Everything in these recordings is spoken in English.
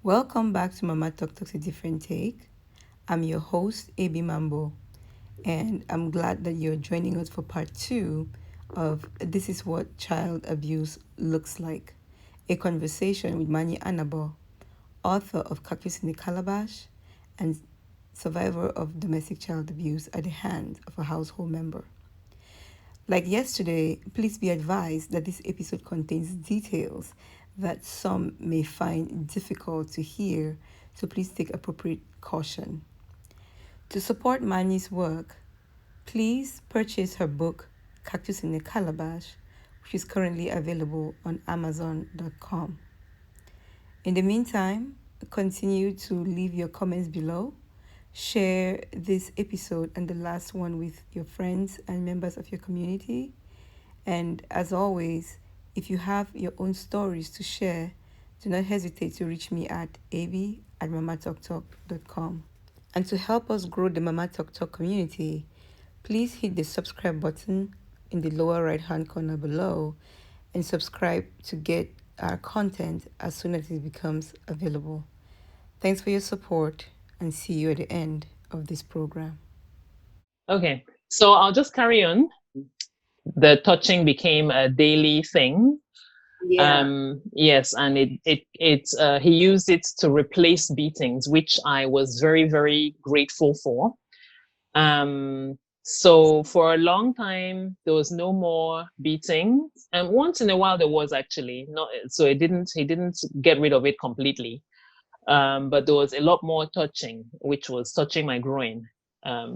Welcome back to MamaTokTok's A Different Take. I'm your host, AB Mambo, and I'm glad that you're joining us for part two of This is What Child Abuse Looks Like, a conversation with Manyi Anabor, author of Cactus in the Calabash and survivor of domestic child abuse at the hands of a household member. Like yesterday, please be advised that this episode contains details that some may find difficult to hear, so please take appropriate caution. To support Manyi's work, please purchase her book, Cactus in a Calabash, which is currently available on Amazon.com. In the meantime, continue to leave your comments below. Share this episode and the last one with your friends and members of your community. And as always, if you have your own stories to share, do not hesitate to reach me at ab@mamatoktok.com. And to help us grow the Mama Talk Talk community, please hit the subscribe button in the lower right hand corner below and subscribe to get our content as soon as it becomes available. Thanks for your support and see you at the end of this program. Okay, so I'll just carry on. The touching became a daily thing. Yeah. Yes, and he used it to replace beatings, which I was very, very grateful for. So for a long time there was no more beating, and once in a while there was actually not. So he didn't get rid of it completely, but there was a lot more touching, which was touching my groin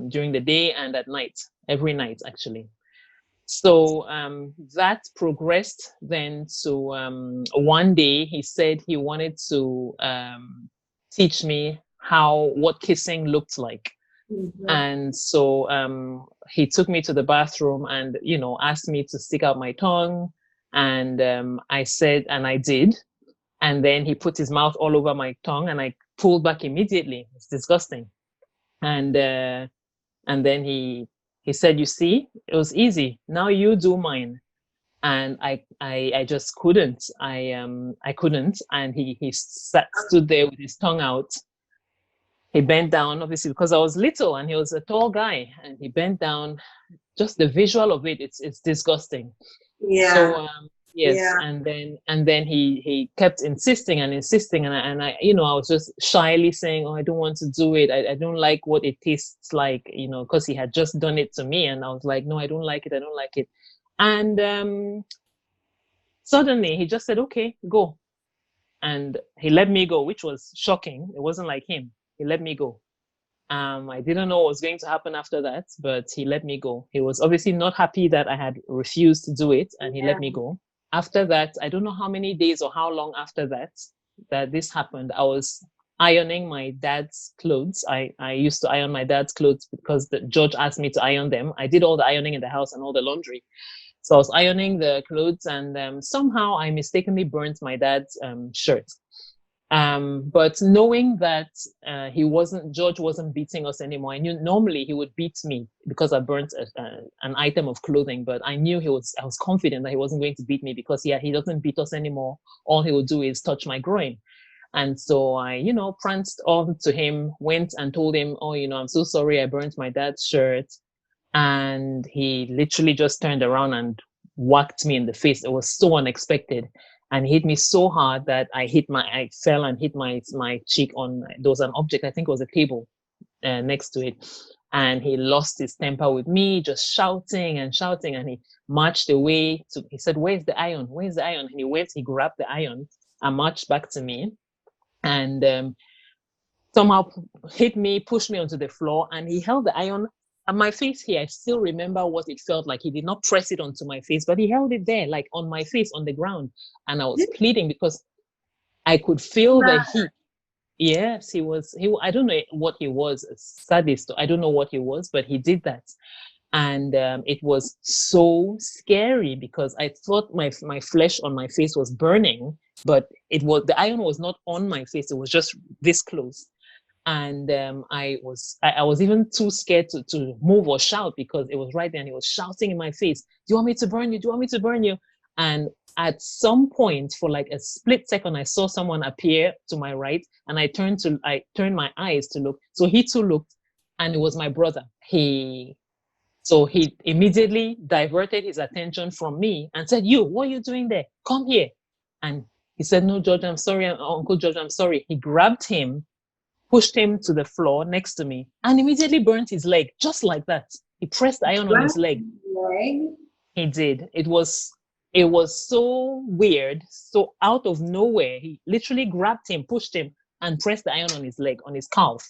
during the day and at night, every night actually. So that progressed then to one day he said he wanted to teach me what kissing looked like. Mm-hmm. And so he took me to the bathroom and, asked me to stick out my tongue. And I said, and I did. And then he put his mouth all over my tongue and I pulled back immediately. It's disgusting. And then he said, "You see, it was easy. Now you do mine." And I just couldn't. I couldn't. And he stood there with his tongue out. He bent down, obviously because I was little and he was a tall guy, and he bent down. Just the visual of it's disgusting. Yeah. So yes, Yeah. and then he kept insisting and insisting, and I I was just shyly saying, "Oh, I don't want to do it. I don't like what it tastes like," because he had just done it to me, and I was like, "No, I don't like it. I don't like it." And suddenly he just said, "Okay, go," and he let me go, which was shocking. It wasn't like him. He let me go. I didn't know what was going to happen after that, but he let me go. He was obviously not happy that I had refused to do it, and he let me go. After that, I don't know how many days or how long after that this happened. I was ironing my dad's clothes. I used to iron my dad's clothes because the judge asked me to iron them. I did all the ironing in the house and all the laundry. So I was ironing the clothes, and somehow I mistakenly burnt my dad's shirt. But knowing that George wasn't beating us anymore, I knew normally he would beat me because I burnt an item of clothing. But I knew I was confident that he wasn't going to beat me because he doesn't beat us anymore. All he would do is touch my groin. And so I, pranced on to him, went and told him, "Oh, I'm so sorry, I burnt my dad's shirt." And he literally just turned around and whacked me in the face. It was so unexpected, and he hit me so hard that I fell and hit my cheek on. There was an object, I think it was a table next to it, and he lost his temper with me, just shouting and shouting. And he marched away. He said, "Where's the iron? Where's the iron?" And he grabbed the iron and marched back to me, and somehow hit me, pushed me onto the floor, and he held the iron at my face here. I still remember what it felt like. He did not press it onto my face, but he held it there, like on my face, on the ground. And I was pleading because I could feel the heat. Yes, he was. I don't know what he was, a sadist. I don't know what he was, but he did that. And it was so scary because I thought my flesh on my face was burning, but the iron was not on my face. It was just this close. And I was even too scared to move or shout because it was right there and he was shouting in my face, "Do you want me to burn you? Do you want me to burn you?" And At some point, for like a split second, I saw someone appear to my right, and I turned my eyes to look. So he too looked, and it was my brother. He immediately diverted his attention from me and said, "You, what are you doing there? Come here." And he said, "No, George, I'm sorry, Uncle George, I'm sorry." He grabbed him, pushed him to the floor next to me, and immediately burnt his leg, just like that. He pressed the iron on his leg. Leg? He did. It was so weird, so out of nowhere. He literally grabbed him, pushed him, and pressed the iron on his leg, on his calf.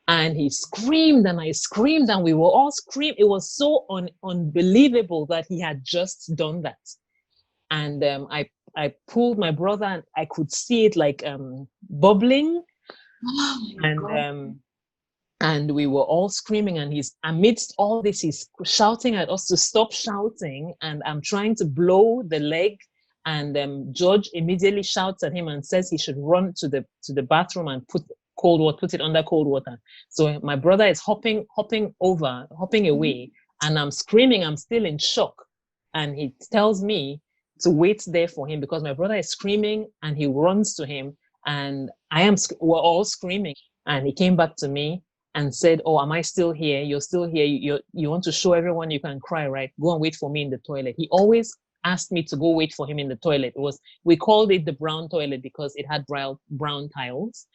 And he screamed, and I screamed, and we were all screaming. It was so unbelievable that he had just done that. And I pulled my brother, and I could see it like bubbling, Oh my and God. we were all screaming, and he's amidst all this, he's shouting at us to stop shouting, and I'm trying to blow the leg, and George immediately shouts at him and says he should run to the bathroom and put it under cold water. So my brother is hopping away, and I'm screaming. I'm still in shock, and he tells me to wait there for him because my brother is screaming, and he runs to him, and we're all screaming. And he came back to me and said, "Oh, am I still here? You're still here. You want to show everyone you can cry, right? Go and wait for me in the toilet." He always asked me to go wait for him in the toilet. We called it the brown toilet because it had brown tiles.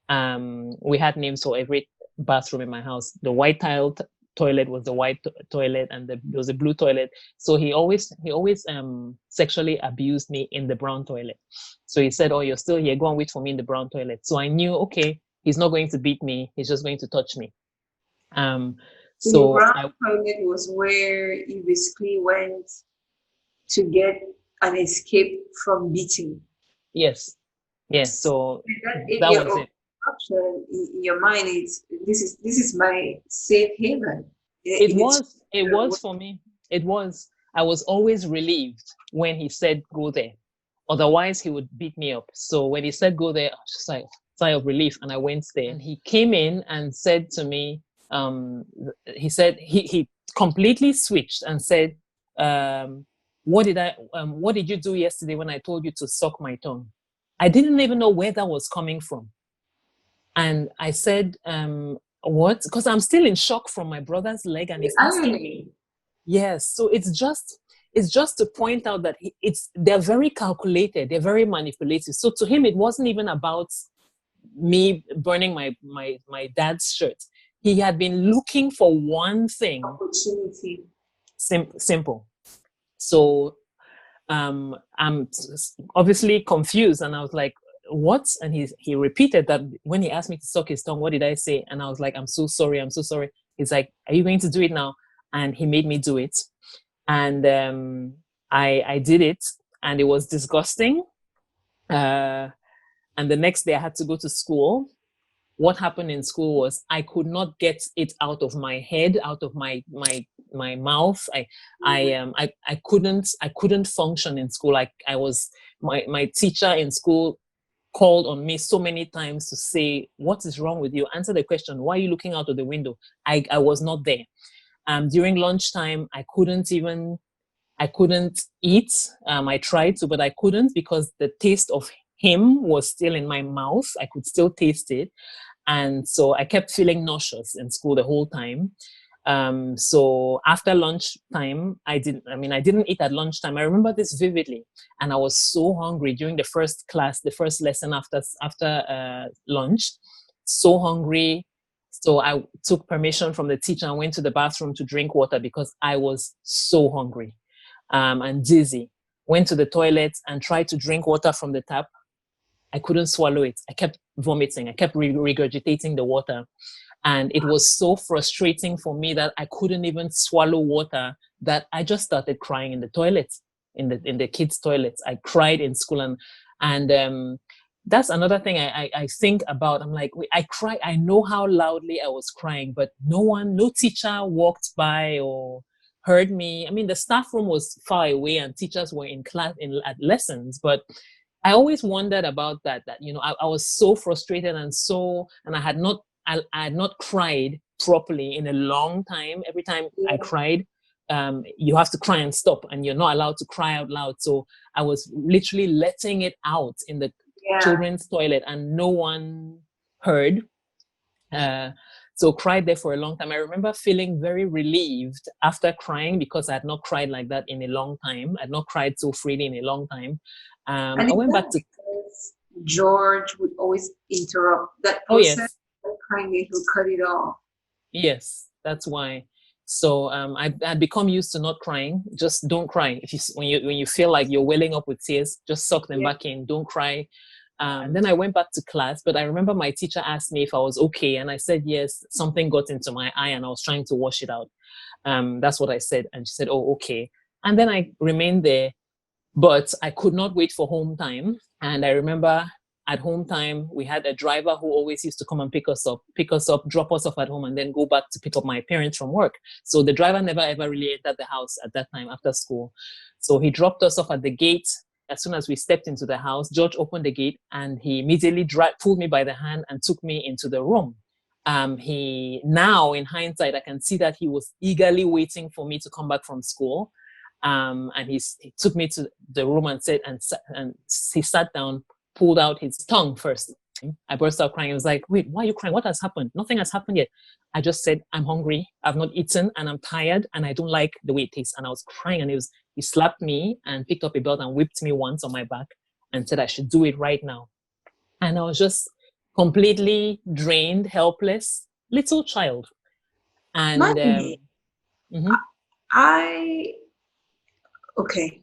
We had names for every bathroom in my house. The white tiled toilet was the white toilet, and there was a blue toilet. So he always sexually abused me in the brown toilet. So he said, "Oh, you're still here. Go and wait for me in the brown toilet." So I knew, okay, he's not going to beat me. He's just going to touch me. Um, So the so brown I toilet was where you basically went to get an escape from beating. yes, yes. So That in that your was it. option in your mind, it's this is my safe haven. It It's was. It was for me. It was. I was always relieved when he said go there. Otherwise, he would beat me up. So when he said go there, I was just like sigh of relief, and I went there. And he came in and said to me, um, he said he completely switched and said, um, what did you do yesterday when I told you to suck my tongue? I didn't even know where that was coming from. And I said, what? Because I'm still in shock from my brother's leg, and the he's asking me. irony. Yes. So it's just to point out that they're very calculated, they're very manipulative. So to him, it wasn't even about me burning my dad's shirt. He had been looking for one thing, Opportunity. simple. So I'm obviously confused, and I was like, "What?" And he repeated that when he asked me to suck his tongue. What did I say? And I was like, "I'm so sorry. I'm so sorry." He's like, "Are you going to do it now?" And he made me do it, and I did it, and it was disgusting. Uh, and the next day I had to go to school. What happened in school was I could not get it out of my head, out of my mouth. I couldn't function in school. Like I was my teacher in school called on me so many times to say, "What is wrong with you? Answer the question. Why are you looking out of the window?" I was not there. During lunchtime, I couldn't eat. I tried to, but I couldn't because the taste of him was still in my mouth. I could still taste it. And so I kept feeling nauseous in school the whole time. So after lunchtime, I didn't eat at lunchtime. I remember this vividly. And I was so hungry during the first class, the first lesson after lunch, so hungry. So I took permission from the teacher and went to the bathroom to drink water because I was so hungry and dizzy. Went to the toilet and tried to drink water from the tap. I couldn't swallow it. I kept vomiting. I kept regurgitating the water. And it was so frustrating for me that I couldn't even swallow water that I just started crying in the toilet, in the kids' toilets. I cried in school, and that's another thing I think about. I'm like, I cry. I know how loudly I was crying, but no teacher walked by or heard me. I mean, the staff room was far away, and teachers were in class at lessons, but I always wondered about that. That I was so frustrated and I had not cried properly in a long time. Every time I Yeah. cried, you have to cry and stop, and you're not allowed to cry out loud. So I was literally letting it out in the children's toilet, and no one heard. So cried there for a long time. I remember feeling very relieved after crying, because I had not cried like that in a long time. I had not cried so freely in a long time. And I is went back that to, because George would always interrupt that oh process? yes, Crying, he would cut it off. yes, that's why. So I had become used to not crying. Just don't cry. If you when you feel like you're welling up with tears, just suck them back in. Don't cry. Then I went back to class, but I remember my teacher asked me if I was okay, and I said yes. Something got into my eye, and I was trying to wash it out. That's what I said, and she said, "Oh, okay." And then I remained there, but I could not wait for home time. And I remember at home time, we had a driver who always used to come and pick us up, drop us off at home, and then go back to pick up my parents from work. So the driver never ever really entered the house at that time after school. So he dropped us off at the gate. As soon as we stepped into the house, George opened the gate, and he immediately pulled me by the hand and took me into the room. He Now in hindsight, I can see that he was eagerly waiting for me to come back from school. And he took me to the room and said, and he sat down, pulled out his tongue first. I burst out crying. I was like, wait, why are you crying? What has happened? Nothing has happened yet. I just said, I'm hungry. I've not eaten, and I'm tired, and I don't like the way it tastes. And I was crying, and he slapped me and picked up a belt and whipped me once on my back and said I should do it right now. And I was just completely drained, helpless, little child. And Manyi, mhm, I okay.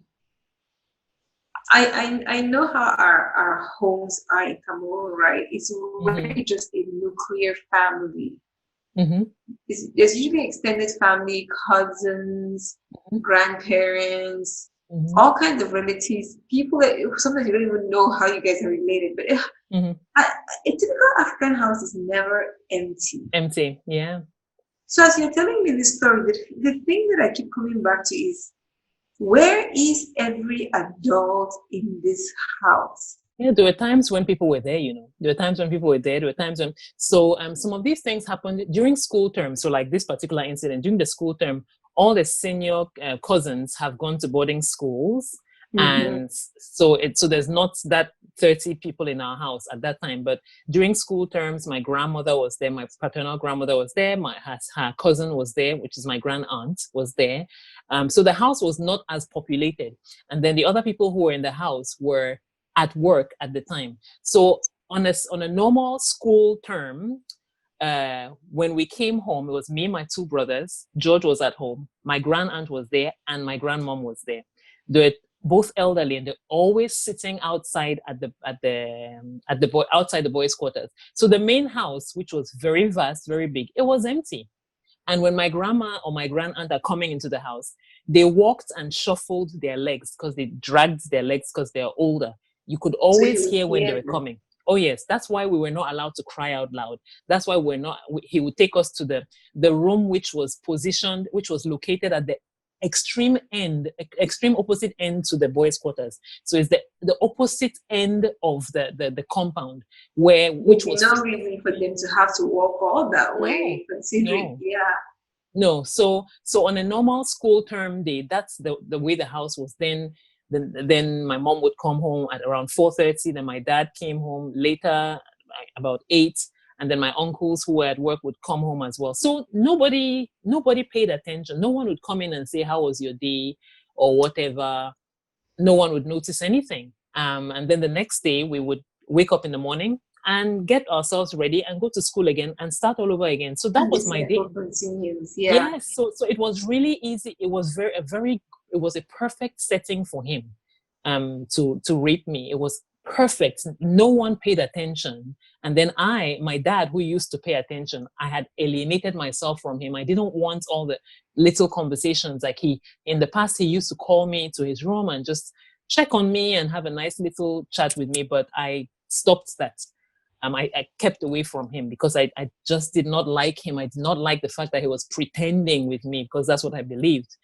I know how our homes are in Cameroon, right? It's mhm, already just a nuclear family. mhm, There's usually extended family, cousins, mhm, grandparents, mhm, all kinds of relatives, people that sometimes you don't even know how you guys are related. But mhm. a typical African house is never empty. Empty, yeah. So as you're telling me this story, the thing that I keep coming back to is, where is every adult in this house? Yeah, there were times when people were there, you know. There were times when people were there. There were times when, so some of these things happened during school term. So like this particular incident, during the school term, all the senior cousins have gone to boarding schools. Mm-hmm. And so there's not that 30 people in our house at that time. But during school terms, my grandmother was there, my paternal grandmother was there, her cousin was there, which is my grand aunt, was there. So the house was not as populated. And then the other people who were in the house were at work at the time. So on a normal school term, when we came home, it was me, my two brothers. George was at home. My grand aunt was there, and my grandmom was there. They're both elderly, and they're always sitting outside outside the boys' quarters. So the main house, which was very vast, very big, it was empty. And when my grandma or my grand aunt are coming into the house, they walked and shuffled their legs because they dragged their legs because they're older. You could So you always would hear when they hear were them. coming. Oh yes, that's why we were not allowed to cry out loud. That's why he would take us to the room which was positioned, which was located at the extreme opposite end to the boys' quarters. So it's the opposite end of the compound, There'd which be was no reason for them to have to walk all that no, way, considering, no. yeah. No, so on a normal school term day, that's the way the house was. Then my mom would come home at around 4:30. Then my dad came home later, like about 8, and then my uncles who were at work would come home as well. So nobody paid attention. No one would come in and say, "How was your day?" or whatever. No one would notice anything. And then the next day we would wake up in the morning and get ourselves ready and go to school again and start all over again. So that And the was my day. cycle continues, yeah. Yes, so it was really easy. It was it was a perfect setting for him to rape me. It was perfect. No one paid attention. And then my dad, who used to pay attention, I had alienated myself from him. I didn't want all the little conversations. Like in the past, he used to call me to his room and just check on me and have a nice little chat with me, but I stopped that. I kept away from him because I just did not like him. I did not like the fact that he was pretending with me, because that's what I believed.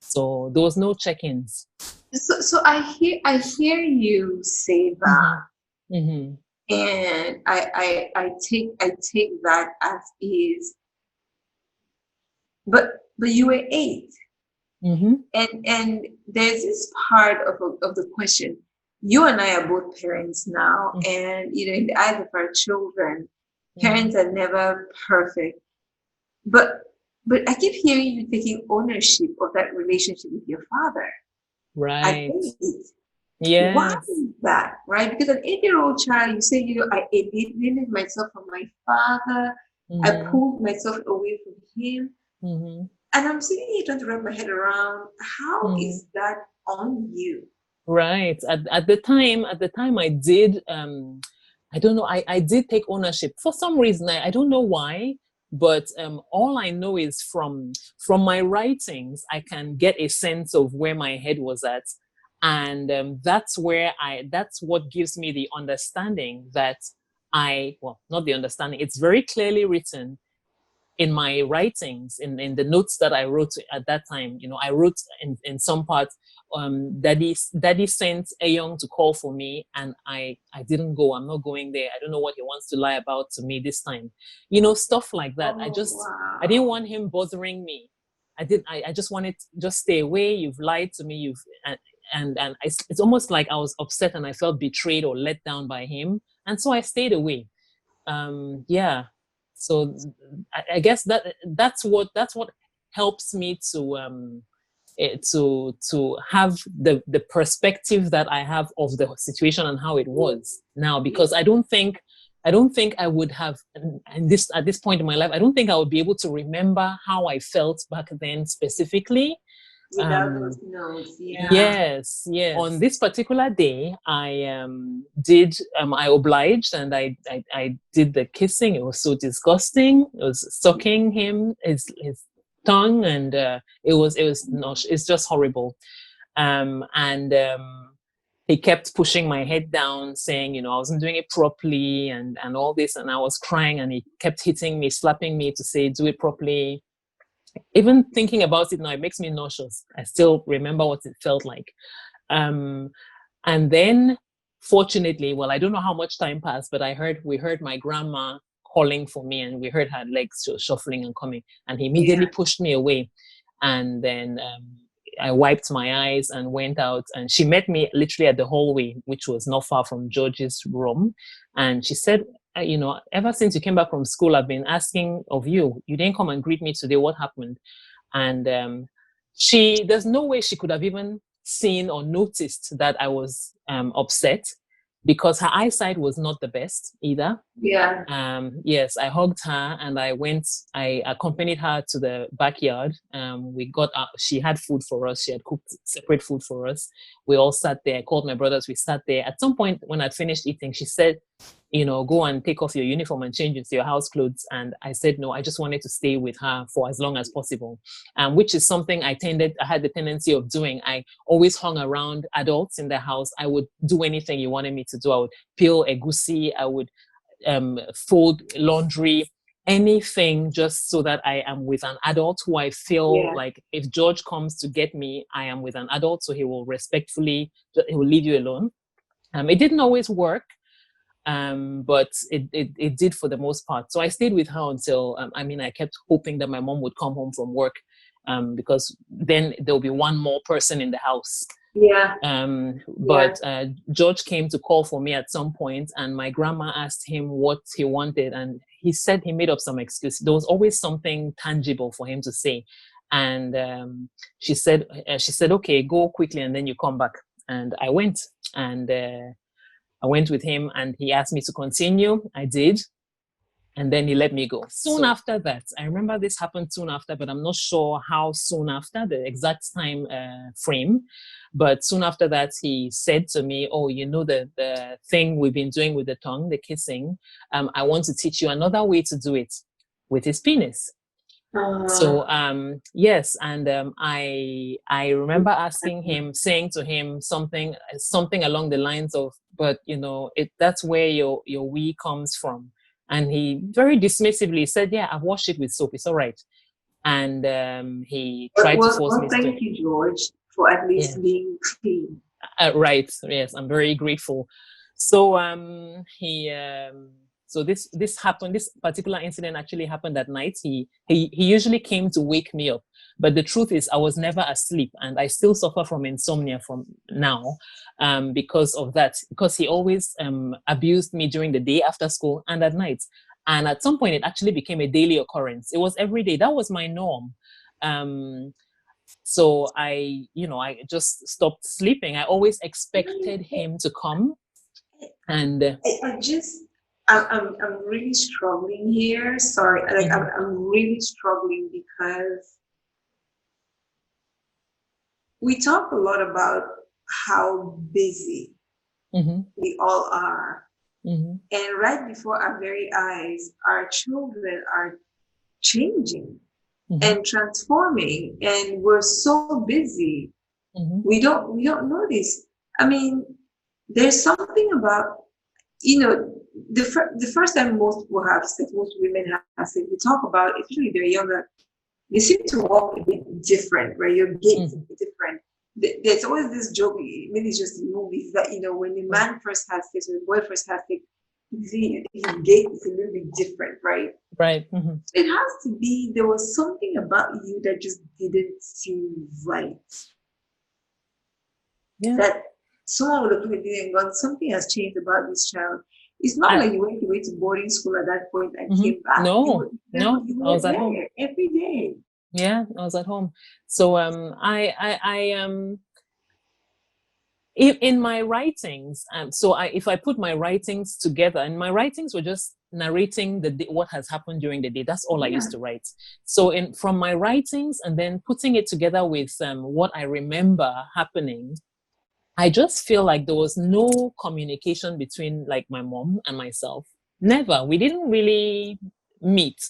So there was no check-ins. So I hear you say that, Mm-hmm. Mm-hmm. and I take that as is. But you were 8. And there's this part of the question. You and I are both parents now, and in the eyes of our children, parents are never perfect. But I keep hearing you taking ownership of that relationship with your father. I Right. get it. Why Yes. is that, right? Because an 8-year-old child, you say, I alienated myself from my father. I pulled myself away from him. Mm-hmm. And I'm sitting here trying to wrap my head around, how is that on you? Right. At the time I did, I don't know, I did take ownership for some reason. I don't know why, but all I know is from my writings, I can get a sense of where my head was at. And that's what gives me the understanding that well, not the understanding, it's very clearly written in my writings, in the notes that I wrote at that time. I wrote in some parts, daddy sent Ayong to call for me, and I didn't go. I'm not going there. I don't know what he wants to lie about to me this time. Stuff like that. Oh, I didn't wow. want him bothering me. I just wanted, just stay away. You've lied to me. And it's almost like I was upset and I felt betrayed or let down by him. And so I stayed away. Yeah, so I guess that's what helps me to have the perspective that I have of the situation and how it was now, because I don't think I would have, and this at this point in my life, I don't think I would be able to remember how I felt back then specifically. Without those um notes, yeah. Yes, yes. On this particular day, I obliged, and I did the kissing. It was so disgusting. It was sucking him, his tongue, and it was not, it's just horrible. And he kept pushing my head down, saying, I wasn't doing it properly, and all this, and I was crying, and he kept hitting me, slapping me to say, do it properly. Even thinking about it now, it makes me nauseous. I still remember what it felt like. Um, and then, fortunately, well, I don't know how much time passed, but we heard my grandma calling for me, and we heard her legs shuffling and coming, and he immediately Yeah. pushed me away. And then I wiped my eyes and went out, and she met me literally at the hallway, which was not far from George's room. And she said, ever since you came back from school, I've been asking of you. You didn't come and greet me today. What happened? And there's no way she could have even seen or noticed that I was upset, because her eyesight was not the best either. Yeah. Yes, I hugged her and I accompanied her to the backyard. We got out, she had food for us. She had cooked separate food for us. We all sat there. I called my brothers. We sat there. At some point, when I'd finished eating, she said, go and take off your uniform and change into your house clothes. And I said, no, I just wanted to stay with her for as long as possible. Which is something I had the tendency of doing. I always hung around adults in the house. I would do anything you wanted me to do. I would peel egusi. I would fold laundry, anything, just so that I am with an adult who I feel Yeah. like if George comes to get me, I am with an adult, so he will leave you alone. It didn't always work, but it did for the most part. So I stayed with her until, I kept hoping that my mom would come home from work, because then there'll be one more person in the house. Yeah. But George came to call for me at some point, and my grandma asked him what he wanted, and he said he made up some excuse. There was always something tangible for him to say, and she said, "Okay, go quickly, and then you come back." And I went, and I went with him, and he asked me to continue. I did. And then he let me go. Soon after that, I remember this happened soon after, but I'm not sure how soon after, the exact time frame. But soon after that, he said to me, "Oh, the thing we've been doing with the tongue, the kissing, I want to teach you another way to do it with his penis." So yes, and I remember asking him, saying to him something along the lines of, "But that's where your wee comes from." And he very dismissively said, "Yeah, I've washed it with soap. It's all right." And he tried to force me to do it. Thank you, George, for at Yeah. least being clean. Right. Yes, I'm very grateful. So So this happened. This particular incident actually happened at night. He usually came to wake me up, but the truth is I was never asleep, and I still suffer from insomnia from now, because of that. Because he always abused me during the day after school and at night. And at some point, it actually became a daily occurrence. It was every day. That was my norm. So I just stopped sleeping. I always expected him to come, and I'm really struggling here. Sorry, like I'm really struggling because we talk a lot about how busy we all are. And right before our very eyes, our children are changing and transforming, and we're so busy. We don't notice. I mean, there's something about, the first time most people have sex, most women have sex, we talk about, especially they're younger, they seem to walk a bit different, right? Your gait is a bit different. There's always this joke, maybe it's just in movies, that, when the man first has sex, when the boy first has sex, his gait is a little bit different, right? Right. It has to be, there was something about you that just didn't seem right. Yeah. That someone would have looked at you and gone, something has changed about this child. It's not like you went away to boarding school at that point and came back. No, you were I was there at home every day. Yeah, I was at home. So in my writings, so if I put my writings together, and my writings were just narrating what has happened during the day. That's all I used to write. So from my writings and then putting it together with what I remember happening, I just feel like there was no communication between like my mom and myself. Never. We didn't really meet,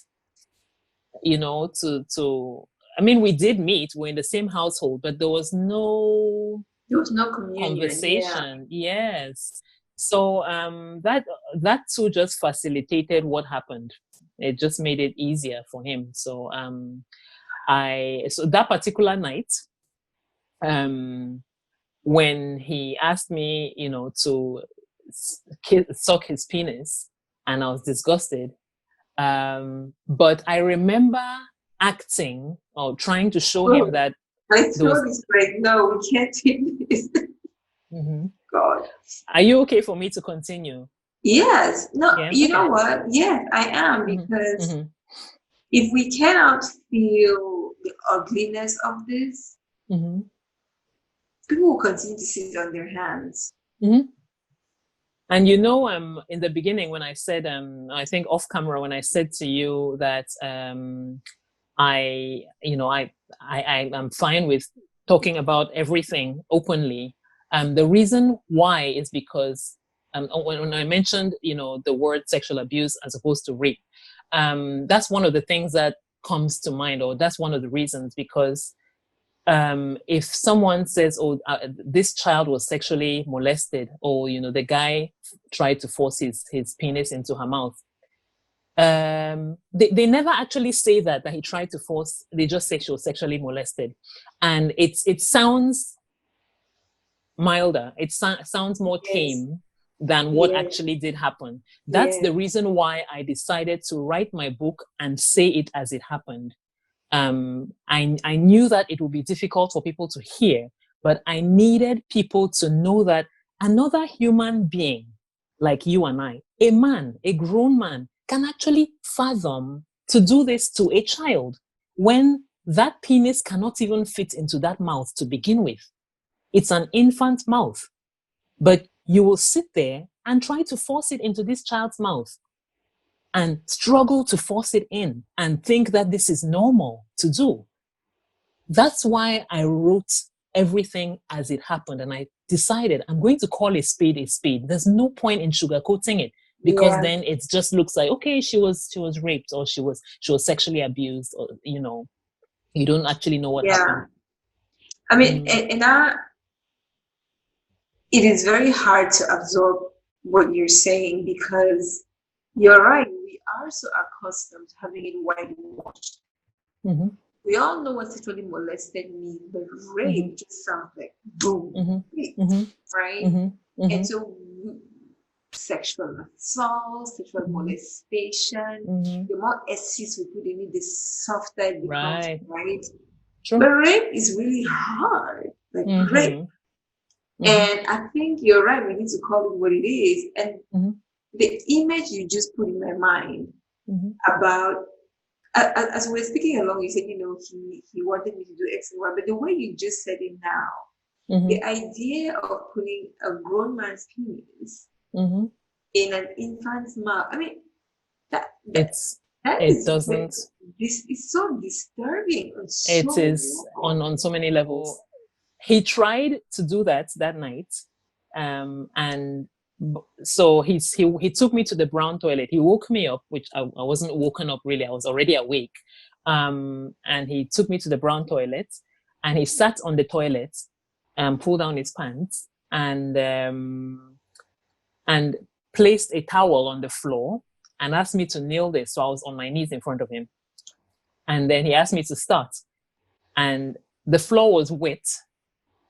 I mean, we did meet, we're in the same household, but there was no communion, conversation. Yes. So that too just facilitated what happened. It just made it easier for him. So so that particular night, when he asked me, to suck his penis, and I was disgusted. But I remember acting or trying to show him that my throat is like, no, we can't take this. God. Are you okay for me to continue? Yes. No, Yeah? you know what? Yes, I am, because if we cannot feel the ugliness of this, people will continue to sit on their hands. And in the beginning when I said, I think off camera, when I said to you that I'm fine with talking about everything openly. The reason why is because when I mentioned, the word sexual abuse as opposed to rape, that's one of the things that comes to mind, or that's one of the reasons, because if someone says, oh, this child was sexually molested, or the guy tried to force his penis into her mouth, they never actually say that he tried to force. They just say she was sexually molested, and it sounds milder, it sounds more tame than what actually did happen. That's the reason why I decided to write my book and say it as it happened. I knew that it would be difficult for people to hear, but I needed people to know that another human being like you and I, a man, a grown man, can actually fathom to do this to a child when that penis cannot even fit into that mouth to begin with. It's an infant mouth, but you will sit there and try to force it into this child's mouth and struggle to force it in and think that this is normal to do. That's why I wrote everything as it happened, and I decided I'm going to call a spade a spade. There's no point in sugarcoating it, because then it just looks like, okay, she was raped, or she was sexually abused, or you don't actually know what happened. I mean, it is very hard to absorb what you're saying, because you're right. We are so accustomed to having it whitewashed. We all know what sexually molested means, but rape just sounds like boom, right? And so sexual assault, sexual molestation. The more S's we put in it, the softer it becomes, Right. right? True. But rape is really hard, like rape. Mm-hmm. And I think you're right, we need to call it what it is. And the image you just put in my mind about, as we were speaking along, you said, you know, he wanted me to do X and Y, but the way you just said it now, the idea of putting a grown man's penis in an infant's mouth, I mean, that it doesn't. This is so disturbing on It is on so many levels. He tried to do that night, and so he took me to the brown toilet. He woke me up, which I wasn't woken up really. I was already awake, and he took me to the brown toilet, and he sat on the toilet, and pulled down his pants, and placed a towel on the floor, and asked me to kneel there. So I was on my knees in front of him, and then he asked me to start, and the floor was wet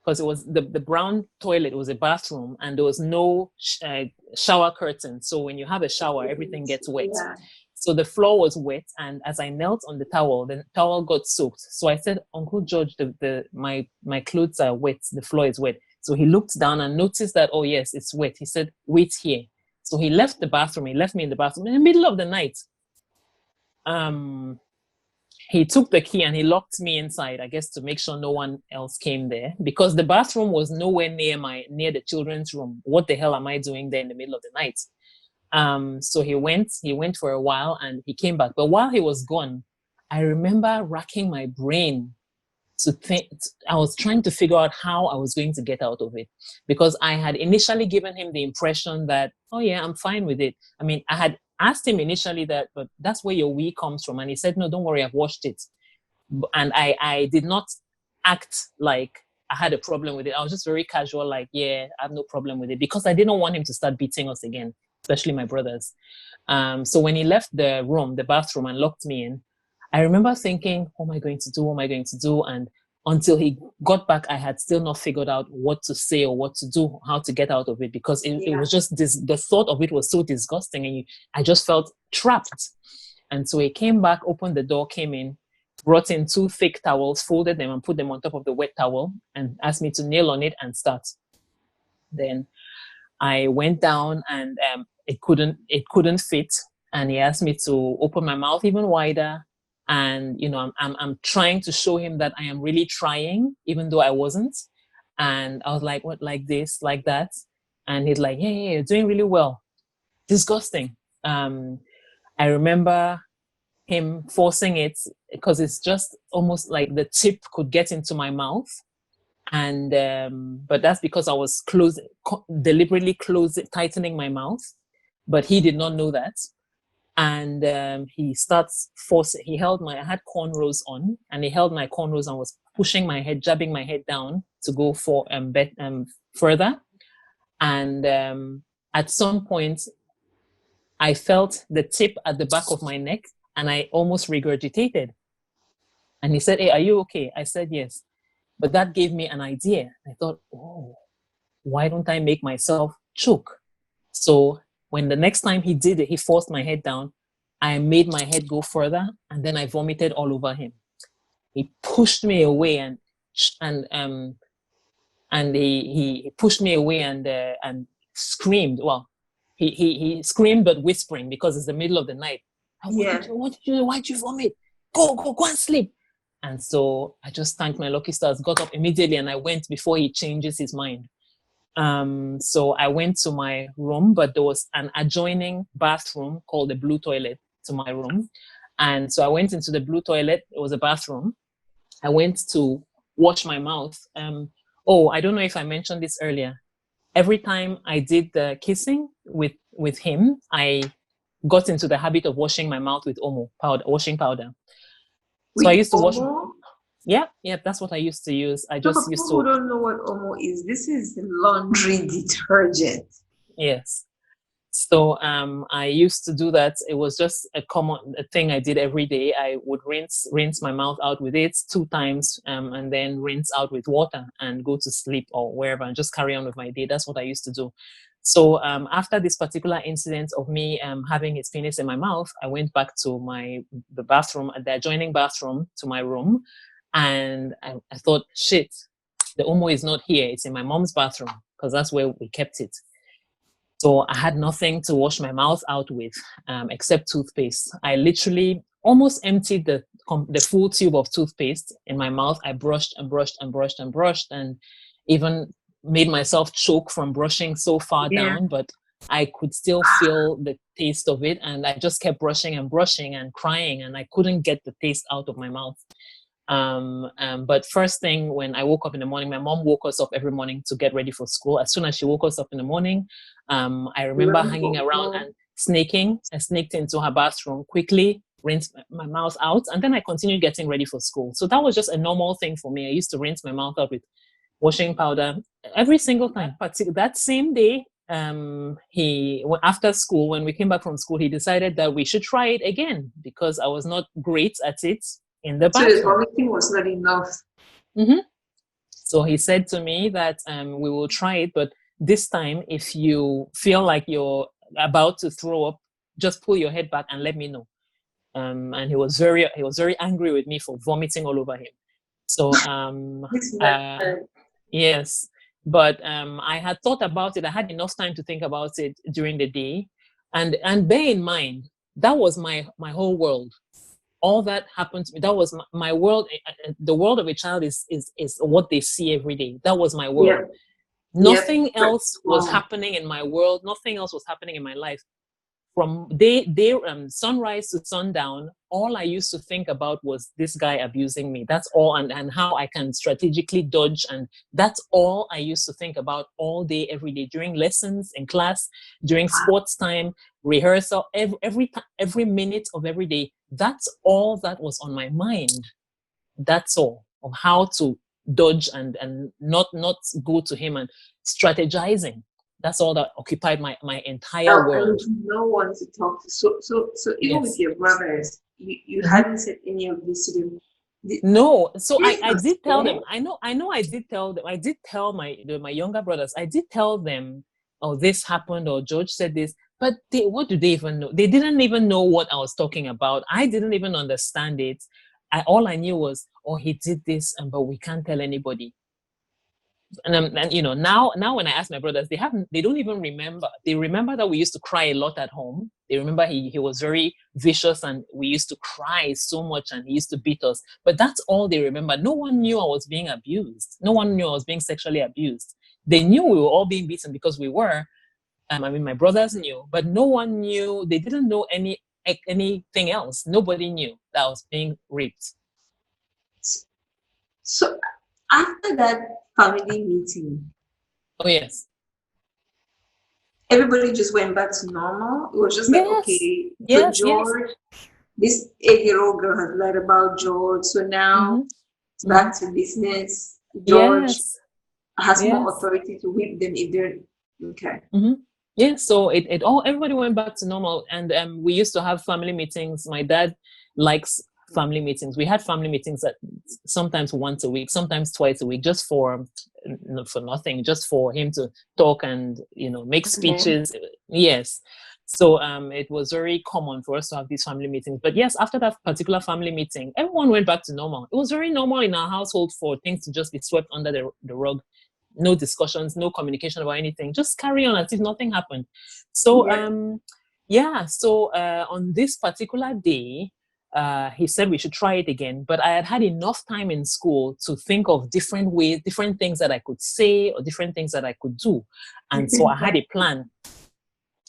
because it was the brown toilet was a bathroom, and there was no shower curtain. So when you have a shower, everything gets wet. Yeah. So the floor was wet, and as I knelt on the towel got soaked. So I said, Uncle George, my clothes are wet, the floor is wet. So he looked down and noticed that, oh yes, it's wet. He said, wait here. So he left the bathroom. He left me in the bathroom in the middle of the night. He took the key and he locked me inside, I guess, to make sure no one else came there, because the bathroom was nowhere near the children's room. What the hell am I doing there in the middle of the night? So he went for a while and he came back. But while he was gone, I remember racking my brain to think. I was trying to figure out how I was going to get out of it, because I had initially given him the impression that, oh yeah, I'm fine with it. I mean, I had asked him initially that, but that's where your wee comes from. And he said, no, don't worry, I've washed it. And I did not act like I had a problem with it. I was just very casual, like, yeah, I have no problem with it, because I didn't want him to start beating us again, especially my brothers. So when he left the bathroom and locked me in, I remember thinking, what am I going to do? What am I going to do? And until he got back, I had still not figured out what to say or what to do, how to get out of it, because it was just the thought of it was so disgusting, and I just felt trapped. And so he came back, opened the door, came in, brought in 2 thick towels, folded them and put them on top of the wet towel, and asked me to kneel on it and start. Then I went down, and it couldn't fit, and he asked me to open my mouth even wider. And I'm trying to show him that I am really trying, even though I wasn't. And I was like, what, like this, like that? And he's like, yeah, you're doing really well. Disgusting. I remember him forcing it, because it's just almost like the tip could get into my mouth. And but that's because I was deliberately tightening my mouth. But he did not know that. And he starts forcing. I had cornrows on, and he held my cornrows and was pushing my head, jabbing my head down to go for further. And at some point, I felt the tip at the back of my neck, and I almost regurgitated. And he said, hey, are you okay? I said, yes. But that gave me an idea. I thought, oh, why don't I make myself choke? So when the next time he did it, he forced my head down, I made my head go further, and then I vomited all over him. He pushed me away and he pushed me away and screamed. Well, he screamed, but whispering, because it's the middle of the night. What did you do? Why'd you vomit? Go and sleep. And so I just thanked my lucky stars, got up immediately, and I went before he changes his mind. So I went to my room, but there was an adjoining bathroom called the blue toilet to my room. And so I went into the blue toilet. It was a bathroom. I went to wash my mouth. I don't know if I mentioned this earlier. Every time I did the kissing with him, I got into the habit of washing my mouth with washing powder. So I used to wash. Yeah, that's what I used to use. I just used to. People who don't know what Omo is, this is laundry detergent. Yes. So I used to do that. It was just a thing I did every day. I would rinse my mouth out with it 2 times, and then rinse out with water and go to sleep or wherever and just carry on with my day. That's what I used to do. So after this particular incident of me having his penis in my mouth, I went back to the bathroom, the adjoining bathroom, to my room, and I thought, shit, the Omo is not here. It's in my mom's bathroom, because that's where we kept it. So I had nothing to wash my mouth out with except toothpaste. I literally almost emptied the full tube of toothpaste in my mouth. I brushed and brushed and brushed and brushed, and even made myself choke from brushing so far down, but I could still feel the taste of it. And I just kept brushing and brushing and crying, and I couldn't get the taste out of my mouth. But first thing, when I woke up in the morning, my mom woke us up every morning to get ready for school. As soon as she woke us up in the morning, I remember hanging around and snaking. I snaked into her bathroom, quickly rinsed my mouth out, and then I continued getting ready for school. So that was just a normal thing for me. I used to rinse my mouth out with washing powder every single time. But that same day, after school, when we came back from school, he decided that we should try it again, because I was not great at it in the bathroom. So the vomiting was not enough. Mm-hmm. So he said to me that we will try it, but this time, if you feel like you're about to throw up, just pull your head back and let me know. And he was very angry with me for vomiting all over him. So yes, but I had thought about it. I had enough time to think about it during the day, and bear in mind, that was my whole world. All that happened to me, that was my world. The world of a child is what they see every day. That was my world. Yep. Nothing else was happening in my world. Nothing else was happening in my life. From sunrise to sundown, all I used to think about was this guy abusing me. That's all, and how I can strategically dodge. And that's all I used to think about all day, every day, during lessons, in class, during sports time, rehearsal, every minute of every day. That's all that was on my mind. That's all, of how to dodge and not go to him, and strategizing. That's all that occupied my entire world. And no one to talk to. So even with your brothers, you hadn't said any of this to them. No, so I did tell them. I know I did tell them. I did tell my younger brothers. I did tell them, oh, this happened, or George said this. But what do they even know? They didn't even know what I was talking about. I didn't even understand it. All I knew was, oh, he did this, but we can't tell anybody. And now when I ask my brothers, they don't even remember. They remember that we used to cry a lot at home. They remember he was very vicious, and we used to cry so much, and he used to beat us. But that's all they remember. No one knew I was being abused. No one knew I was being sexually abused. They knew we were all being beaten, because we were. My brothers knew, but no one knew. They didn't know anything else. Nobody knew that I was being raped. So after that family meeting, oh yes, everybody just went back to normal. It was just like, okay, so George, this 8-year-old girl has lied about George, so now it's back to business. George has more authority to whip them if they're okay. Yeah, so everybody went back to normal, and we used to have family meetings. My dad likes family meetings. We had family meetings that sometimes once a week, sometimes twice a week, just for nothing, just for him to talk and make speeches. Yes. So it was very common for us to have these family meetings. But yes, after that particular family meeting, everyone went back to normal. It was very normal in our household for things to just be swept under the rug. No discussions, no communication about anything. Just carry on as if nothing happened. So on this particular day, he said we should try it again. But I had enough time in school to think of different ways, different things that I could say, or different things that I could do. And so I had a plan.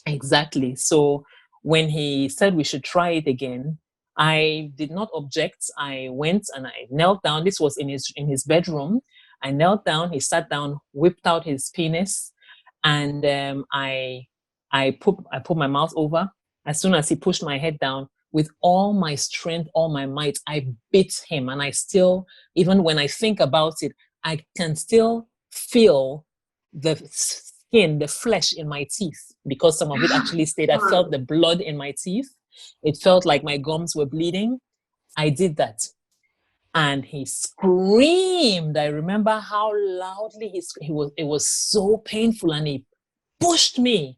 Exactly. So when he said we should try it again, I did not object. I went and I knelt down. This was in his bedroom. I knelt down. He sat down, whipped out his penis, and I put my mouth over. As soon as he pushed my head down, with all my strength, all my might, I beat him. And I still, even when I think about it, I can still feel the skin, the flesh in my teeth, because some of it actually stayed. I felt the blood in my teeth. It felt like my gums were bleeding. I did that. And he screamed. I remember how loudly it was so painful. And he pushed me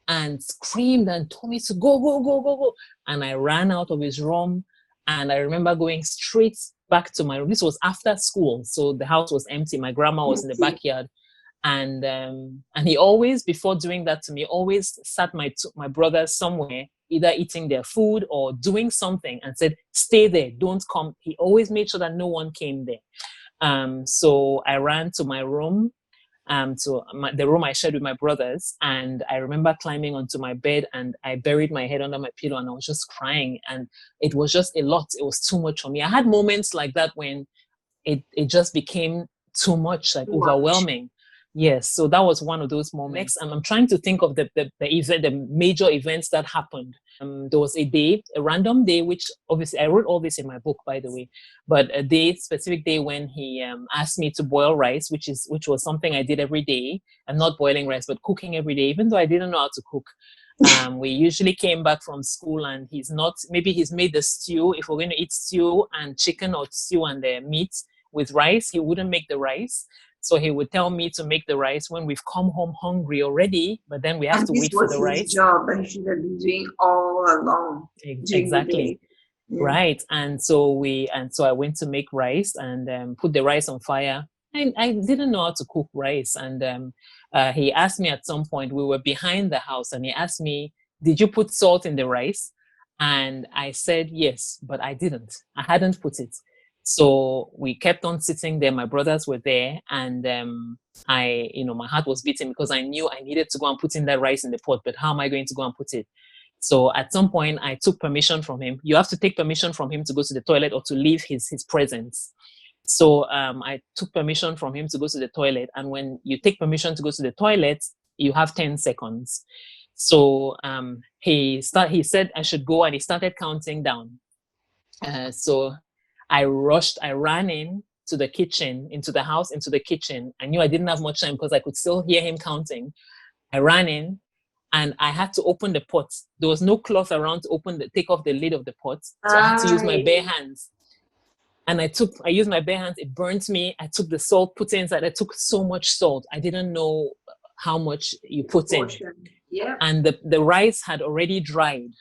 and screamed and told me to go, go, go, go, go. And I ran out of his room. And I remember going straight back to my room. This was after school, so the house was empty. My grandma was in the backyard. And he always, before doing that to me, always sat my brothers somewhere, either eating their food or doing something, and said, stay there, don't come. He always made sure that no one came there. So I ran to my room, the room I shared with my brothers. And I remember climbing onto my bed and I buried my head under my pillow and I was just crying. And it was just a lot. It was too much for me. I had moments like that when it just became too much, like overwhelming. Yes, so that was one of those moments. Next, I'm trying to think of the event, the major events that happened. There was a random day, which obviously I wrote all this in my book, by the way, but specific day when he asked me to boil rice, which was something I did every day. I'm not boiling rice, but cooking every day, even though I didn't know how to cook. We usually came back from school and he's made the stew. If we're going to eat stew and chicken or stew and meat with rice, he wouldn't make the rice. So he would tell me to make the rice when we've come home hungry already, but then we have to wait for the rice. This was his job and he should have been doing all along. Exactly. Right. And so I went to make rice and put the rice on fire. I didn't know how to cook rice. And he asked me at some point, we were behind the house, and he asked me, did you put salt in the rice? And I said, yes, but I didn't. I hadn't put it. So we kept on sitting there. My brothers were there, and my heart was beating because I knew I needed to go and put in that rice in the pot, but how am I going to go and put it? So at some point I took permission from him. You have to take permission from him to go to the toilet or to leave his presence. So I took permission from him to go to the toilet. And when you take permission to go to the toilet, you have 10 seconds. So he said I should go, and he started counting down. So I ran into the kitchen. I knew I didn't have much time because I could still hear him counting. I ran in and I had to open the pot. There was no cloth around to take off the lid of the pot. So I had to use my bare hands. And I used my bare hands. It burnt me. I took the salt, put it inside. I took so much salt. I didn't know how much you put in. Yeah. And the rice had already dried.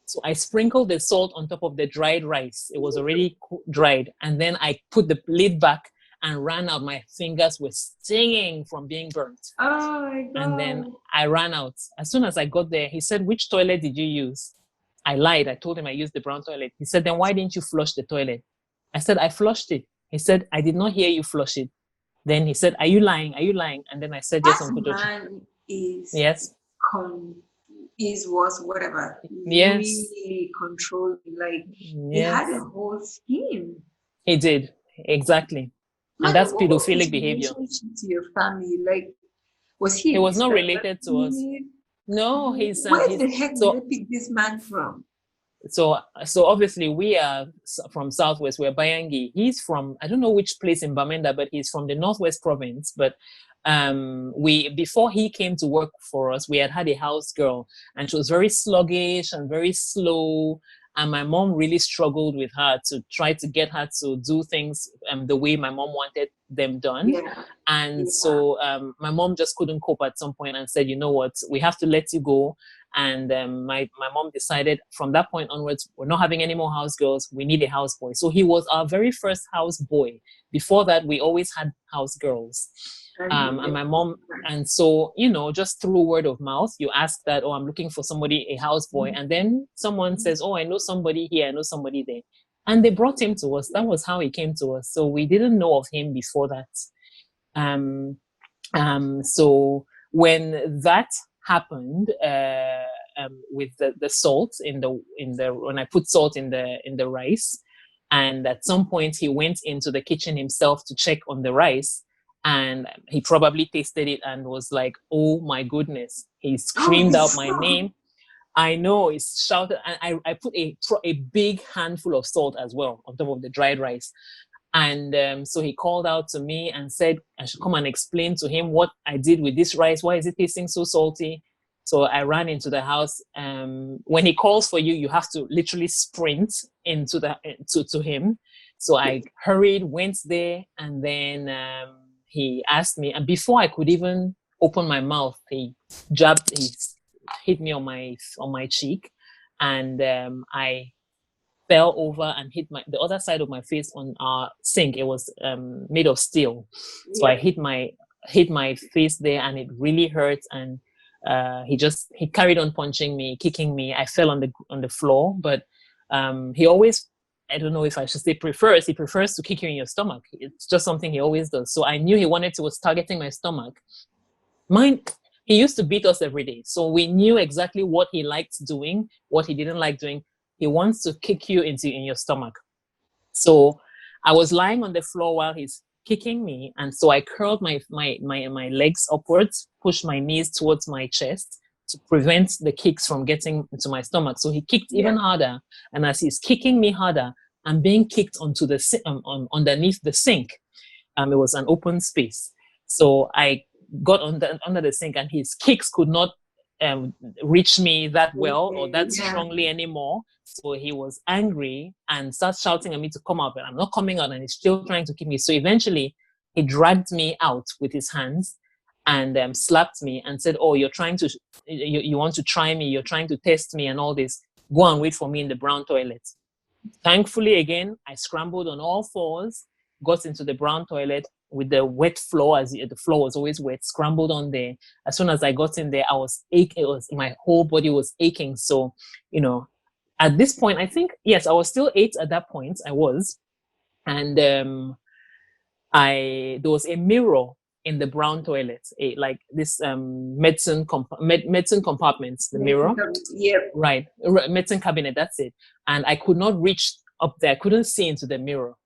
So I sprinkled the salt on top of the dried rice. It was already dried. And then I put the lid back and ran out. My fingers were stinging from being burnt. Oh my God. And then I ran out. As soon as I got there, he said, which toilet did you use? I lied. I told him I used the brown toilet. He said, then why didn't you flush the toilet? I said, I flushed it. He said, I did not hear you flush it. Then he said, are you lying? Are you lying? And then I said, yes, Uncle Josh. Man is yes. Was whatever. Yes. Really controlling. Like he had a whole scheme. He did. Exactly. And that's pedophilic behavior. To your family, like was he? He was not related to us. No, he's. Where the heck did they pick this man from? So obviously we are from Southwest. We're Bayangi. He's from, I don't know which place in Bamenda, but he's from the Northwest province. But before he came to work for us, we had a house girl, and she was very sluggish and very slow. And my mom really struggled with her to try to get her to do things the way my mom wanted them done. Yeah. And so my mom just couldn't cope at some point and said, you know what, we have to let you go. And my mom decided from that point onwards, we're not having any more house girls. We need a house boy. So he was our very first house boy. Before that, we always had house girls. And my mom, and so, just through word of mouth, you ask that, oh, I'm looking for somebody, a house boy. And then someone says, oh, I know somebody here, I know somebody there. And they brought him to us. That was how he came to us. So we didn't know of him before that. So when that happened, with the salt when I put salt in the rice, and at some point he went into the kitchen himself to check on the rice. And he probably tasted it and was like, oh my goodness. He screamed out my name. I know, he shouted. And I put a big handful of salt as well on top of the dried rice. And so he called out to me and said I should come and explain to him what I did with this rice. Why is it tasting so salty? So I ran into the house. When he calls for you, you have to literally sprint into to him. So I hurried, went there, and then he asked me, and before I could even opened my mouth, he hit me on my cheek, and I fell over and hit the other side of my face on our sink. It was made of steel, so I hit my face there, and it really hurt. And he carried on punching me, kicking me. I fell on the floor, but he always, I don't know if I should say he prefers to kick you in your stomach. It's just something he always does. So I knew he was targeting my stomach. He used to beat us every day, so we knew exactly what he liked doing, what he didn't like doing. He wants to kick you in your stomach. So I was lying on the floor while he's kicking me, and so I curled my legs upwards, pushed my knees towards my chest to prevent the kicks from getting into my stomach. So he kicked even harder, and as he's kicking me harder, I'm being kicked onto underneath the sink. It was an open space, so I got under the sink, and his kicks could not reach me that well or that strongly anymore. So he was angry and started shouting at me to come out, but I'm not coming out, and he's still trying to keep me. So eventually he dragged me out with his hands and slapped me and said, "Oh, you want to try me, you're trying to test me and all this. Go and wait for me in the brown toilet." Thankfully, again, I scrambled on all fours, got into the brown toilet with the wet floor, as the floor was always wet, scrambled on there. As soon as I got in there, I was aching. My whole body was aching. So, at this point, I think, yes, I was still 8 at that point. I was. And there was a mirror in the brown toilet, like this medicine compartment, the mirror. Right, medicine cabinet, that's it. And I could not reach up there. I couldn't see into the mirror.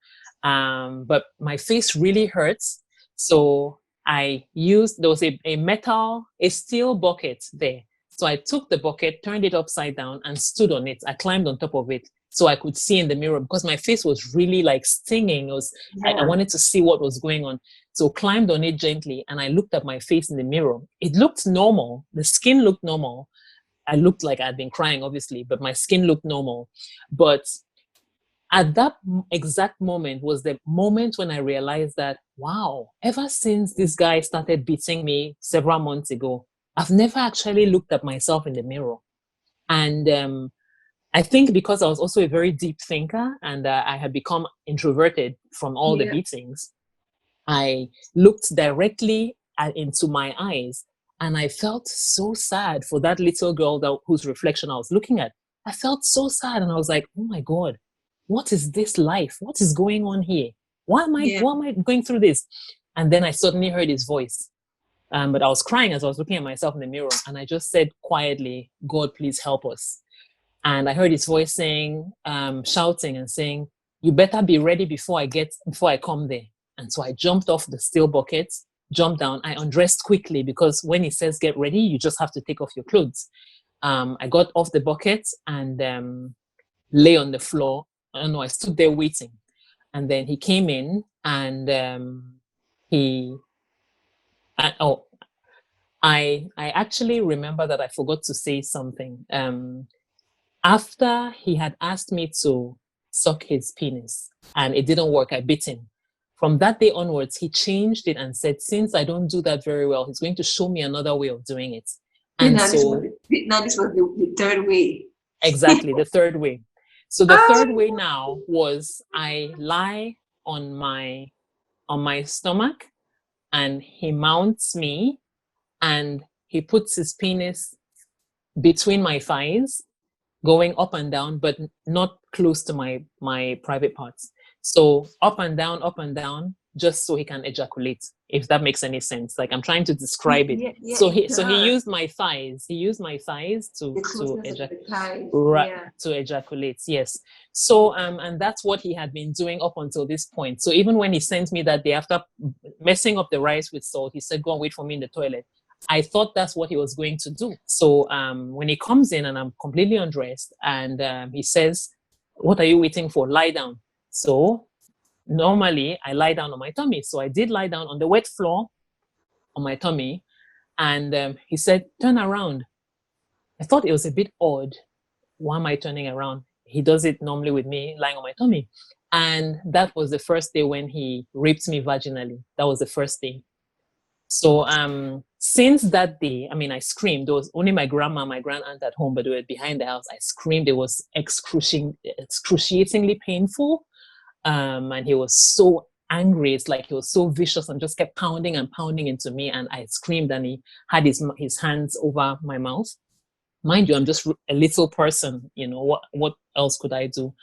But my face really hurts. So there was a steel bucket there. So I took the bucket, turned it upside down, and stood on it. I climbed on top of it so I could see in the mirror, because my face was really like stinging. I wanted to see what was going on. So climbed on it gently, and I looked at my face in the mirror. It looked normal. The skin looked normal. I looked like I'd been crying, obviously, but my skin looked normal. But at that exact moment was the moment when I realized that, wow, ever since this guy started beating me several months ago, I've never actually looked at myself in the mirror. And I think because I was also a very deep thinker, and I had become introverted from all the beatings, I looked directly into my eyes, and I felt so sad for that little girl whose reflection I was looking at. I felt so sad, and I was like, oh my God, what is this life? What is going on here? Why am I going through this? And then I suddenly heard his voice. But I was crying as I was looking at myself in the mirror, and I just said quietly, God, please help us. And I heard his voice saying, shouting and saying, you better be ready before I come there. And so I jumped off the steel bucket, jumped down. I undressed quickly, because when he says get ready, you just have to take off your clothes. I got off the bucket and lay on the floor. I don't know, I stood there waiting. And then he came in, and I actually remember that I forgot to say something. After he had asked me to suck his penis and it didn't work, I bit him. From that day onwards, he changed it and said, since I don't do that very well, he's going to show me another way of doing it. And this was the third way. Exactly, the third way. So the third way now was I lie on my stomach, and he mounts me, and he puts his penis between my thighs, going up and down, but not close to my private parts. So up and down, just so he can ejaculate, if that makes any sense. Like, I'm trying to describe it. So he used my thighs. He used my thighs to ejaculate. Yes. So and that's what he had been doing up until this point. So even when he sent me that day, after messing up the rice with salt, he said, go and wait for me in the toilet. I thought that's what he was going to do. So when he comes in and I'm completely undressed, and he says, what are you waiting for? Lie down. So normally I lie down on my tummy. So I did lie down on the wet floor on my tummy. And he said, turn around. I thought it was a bit odd. Why am I turning around? He does it normally with me lying on my tummy. And that was the first day when he raped me vaginally. That was the first day. So since that day, I mean, I screamed. There was only my grandma, my grand aunt at home, but they were behind the house. I screamed. It was excruciatingly painful. And he was so angry. It's like he was so vicious and just kept pounding and pounding into me. And I screamed, and he had his hands over my mouth. Mind you, I'm just a little person. What else could I do?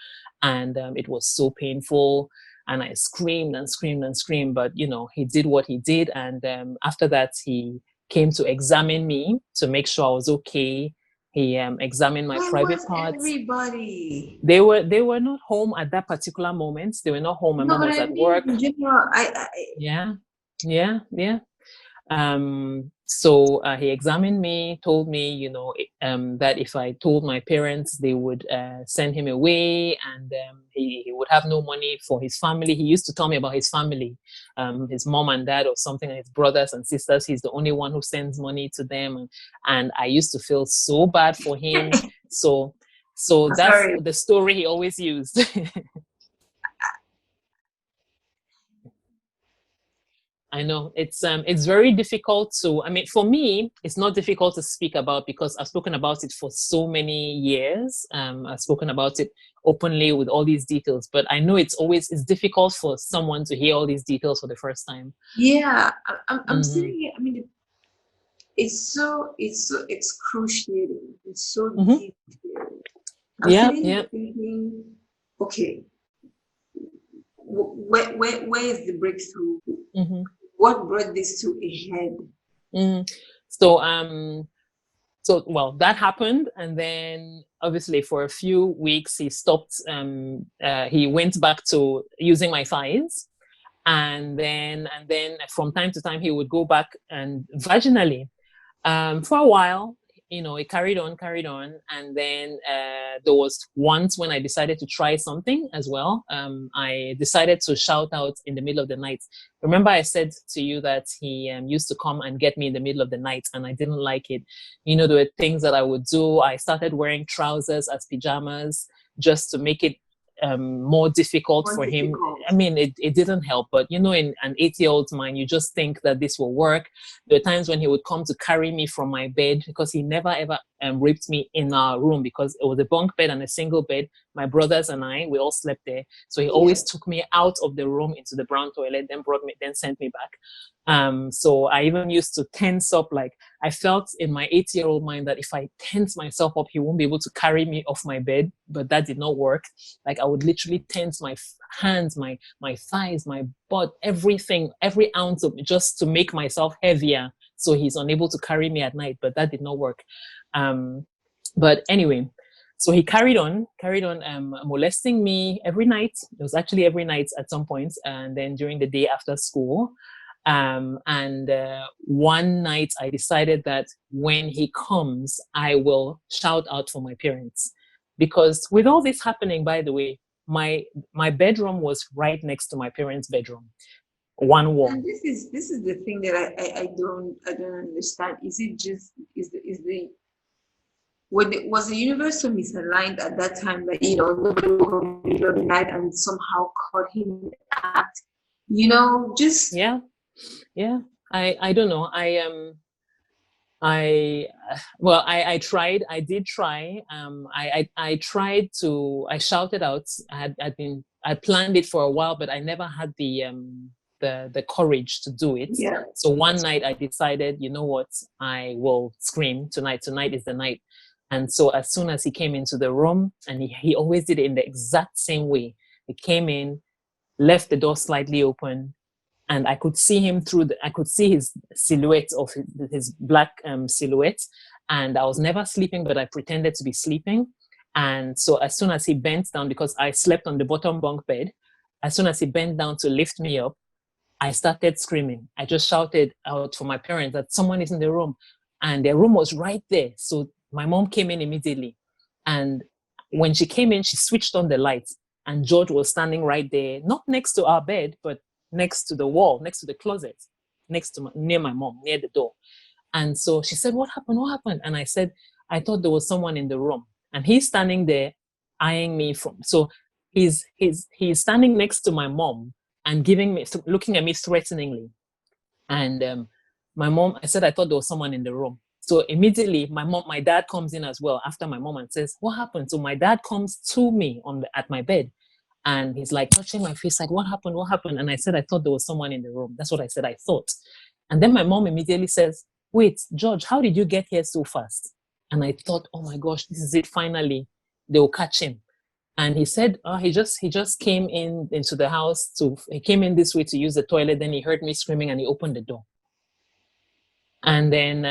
And it was so painful. And I screamed and screamed and screamed. But he did what he did. And after that, he came to examine me to make sure I was okay. He examined my private parts. Everybody. They were not home at that particular moment. They were not home. My mom was at work. In general, Yeah. So he examined me, told me, that if I told my parents, they would send him away, and he would have no money for his family. He used to tell me about his family, his mom and dad or something, and his brothers and sisters. He's the only one who sends money to them. And I used to feel so bad for him. So that's the story he always used. I know it's very difficult to, I mean, for me, it's not difficult to speak about because I've spoken about it for so many years. I've spoken about it openly with all these details, but I know it's difficult for someone to hear all these details for the first time. Yeah, I'm saying it. I mean, it's so excruciating. It's so deep. I'm thinking, okay, where is the breakthrough? What brought this to a head? So well, that happened, and then obviously for a few weeks he stopped. He went back to using my thighs, and then from time to time he would go back and vaginally. For a while, it carried on, and then there was once when I decided to try something as well. I decided to shout out in the middle of the night. Remember I said to you that he used to come and get me in the middle of the night, and I didn't like it. There were things that I would do. I started wearing trousers as pajamas just to make it more difficult for him. I mean, it didn't help, but in an 8-year-old's mind, you just think that this will work. There were times when he would come to carry me from my bed, because he never ever raped me in our room, because it was a bunk bed and a single bed. My brothers and I, we all slept there. So he always took me out of the room into the brown toilet, then sent me back. So I even used to tense up. Like, I felt in my 8-year-old mind that if I tense myself up, he won't be able to carry me off my bed. But that did not work. Like, I would literally tense my hands, my thighs, my butt, everything, every ounce of, just to make myself heavier, so he's unable to carry me at night. But that did not work. But anyway, so he carried on molesting me every night. It was actually every night at some point, and then during the day after school. One night I decided that when he comes, I will shout out for my parents, because with all this happening, by the way, my bedroom was right next to my parents' bedroom, one wall. And this is the thing that I don't understand. Is it just was the universe so misaligned at that time that nobody woke up in the middle of the night and somehow caught him in the act? Just I don't know. I tried. I did try. I tried to. I shouted out. I planned it for a while, but I never had the courage to do it. Yeah. So one night I decided, you know what? I will scream tonight. Tonight is the night. And so as soon as he came into the room, and he always did it in the exact same way. He came in, left the door slightly open, and I could see him I could see his silhouette of his black silhouette. And I was never sleeping, but I pretended to be sleeping. And so as soon as he bent down, because I slept on the bottom bunk bed, as soon as he bent down to lift me up, I started screaming. I just shouted out for my parents that someone is in the room, and their room was right there. So my mom came in immediately. And when she came in, she switched on the lights, and George was standing right there, not next to our bed, but next to the wall, next to the closet, near my mom, near the door. And so she said, what happened? And I said, I thought there was someone in the room. And he's standing there eyeing me so he's standing next to my mom and looking at me threateningly. And I said I thought there was someone in the room. So immediately my dad comes in as well after my mom and says, what happened? So my dad comes to me at my bed, and he's like touching my face, like, what happened? What happened? And I said, I thought there was someone in the room. That's what I said, I thought. And then my mom immediately says, wait, George, how did you get here so fast? And I thought, oh my gosh, this is it. Finally, they'll catch him. And he said, he just came into the house he came in this way to use the toilet. Then he heard me screaming and he opened the door. And then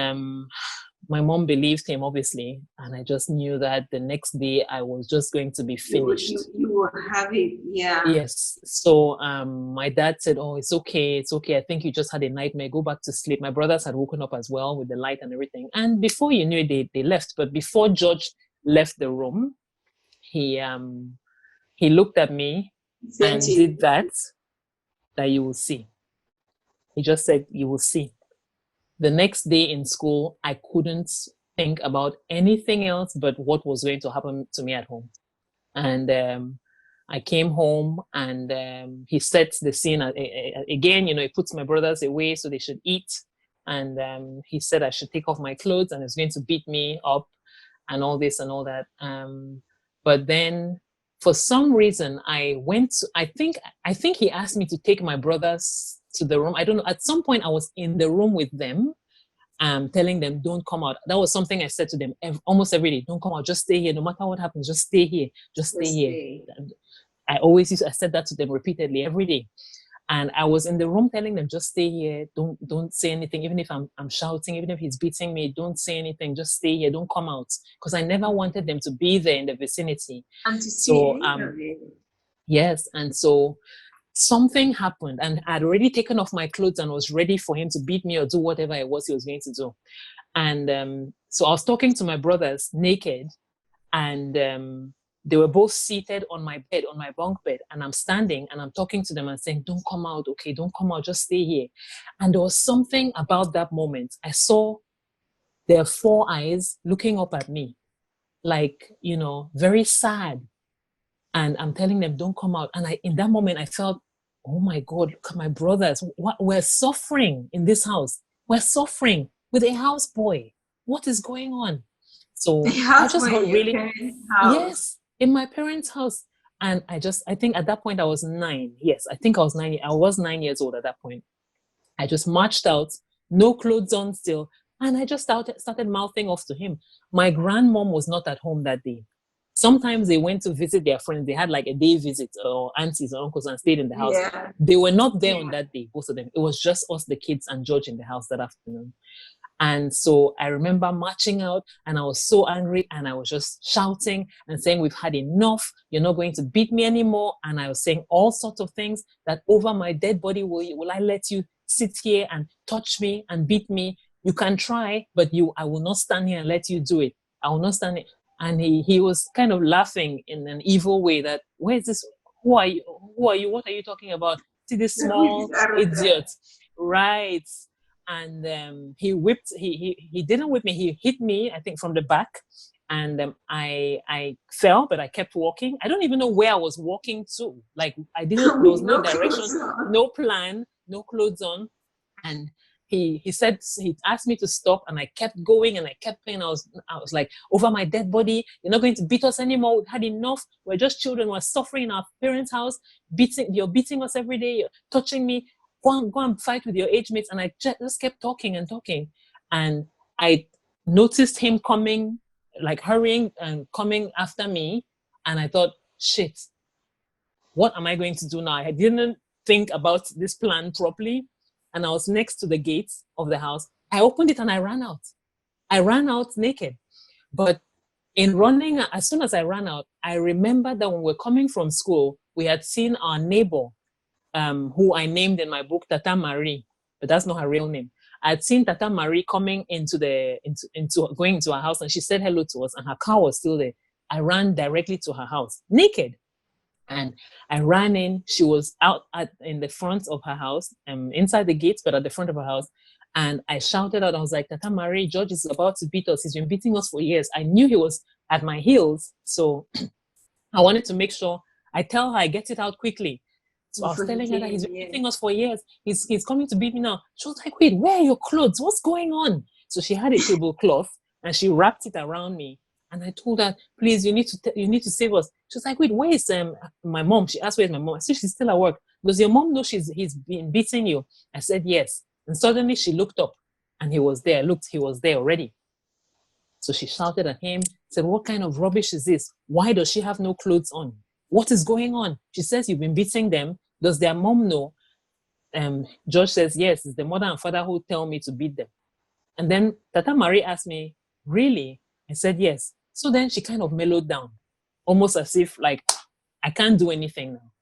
my mom believed him, obviously. And I just knew that the next day I was just going to be finished. You were having, yeah. Yes. So my dad said, oh, it's okay. It's okay. I think you just had a nightmare. Go back to sleep. My brothers had woken up as well with the light and everything. And before you knew it, they left. But before George left the room, he looked at me and did that you will see. He just said, you will see. The next day in school, I couldn't think about anything else but what was going to happen to me at home. And I came home, and he sets the scene again. He puts my brothers away so they should eat. And he said I should take off my clothes, and he's going to beat me up and all this and all that. But then for some reason, I think he asked me to take my brothers to the room. I don't know. At some point, I was in the room with them, telling them, don't come out. That was something I said to them almost every day. Don't come out. Just stay here. No matter what happens, just stay here. Just stay here. I said that to them repeatedly every day. And I was in the room telling them, just stay here. Don't say anything. Even if I'm shouting, even if he's beating me, don't say anything. Just stay here. Don't come out. Because I never wanted them to be there in the vicinity. And to see yes. And so something happened, and I'd already taken off my clothes and was ready for him to beat me or do whatever it was he was going to do. And so I was talking to my brothers naked, and they were both seated on my bed, on my bunk bed, and I'm standing and I'm talking to them and saying, don't come out, okay, don't come out, just stay here. And there was something about that moment. I saw their 4 eyes looking up at me, like, very sad. And I'm telling them, don't come out. And in that moment, I felt, oh my God, look at my brothers. We're suffering in this house. We're suffering with a houseboy. What is going on? So I just got really, yes, in my parents' house. And I think at that point I was 9. Yes, I think I was 9. I was 9 years old at that point. I just marched out, no clothes on still. And I just started mouthing off to him. My grandmom was not at home that day. Sometimes they went to visit their friends. They had like a day visit, or aunties or uncles, and stayed in the house. Yeah. They were not there on that day, both of them. It was just us, the kids, and George in the house that afternoon. And so I remember marching out, and I was so angry, and I was just shouting and saying, we've had enough. You're not going to beat me anymore. And I was saying all sorts of things, that over my dead body, will I let you sit here and touch me and beat me? You can try, but I will not stand here and let you do it. I will not stand here. And he was kind of laughing in an evil way, that, where is this? Who are you? What are you talking about? See this small idiot. Right. And he didn't whip me. He hit me, I think, from the back. And I fell, but I kept walking. I don't even know where I was walking to. Like, there was no direction, no plan, no clothes on. And he asked me to stop, and I kept going, and I kept playing. I was like, over my dead body, you're not going to beat us anymore. We've had enough. We're just children. We're suffering in our parents' house. You're beating us every day. You're touching me. Go and fight with your age mates. And I just kept talking and talking. And I noticed him coming, like hurrying and coming after me. And I thought, shit, what am I going to do now? I didn't think about this plan properly. And I was next to the gates of the house. I opened it and I ran out. I ran out naked. But in running, as soon as I ran out, I remembered that when we were coming from school, we had seen our neighbor, who I named in my book Tata Marie, but that's not her real name. I had seen Tata Marie coming going into our house, and she said hello to us, and her car was still there. I ran directly to her house, naked. And I ran in. She was out in the front of her house, inside the gates, but at the front of her house. And I shouted out, I was like, Tata Marie, George is about to beat us. He's been beating us for years. I knew he was at my heels. So I wanted to make sure I tell her I get it out quickly. So I was So he telling her that he's came, been yeah. beating us for years. He's coming to beat me now. She was like, wait, where are your clothes? What's going on? So she had a tablecloth and she wrapped it around me. And I told her, please, you need to save us. She was like, wait, where is my mom? She asked, where's my mom? I said, she's still at work. Does your mom know he's been beating you? I said, yes. And suddenly she looked up and he was there. Looked, he was there already. So she shouted at him, said, what kind of rubbish is this? Why does she have no clothes on? What is going on? She says, you've been beating them. Does their mom know? George says, yes, it's the mother and father who tell me to beat them. And then Tata Marie asked me, really? I said, yes. So then she kind of mellowed down, almost as if like, I can't do anything now.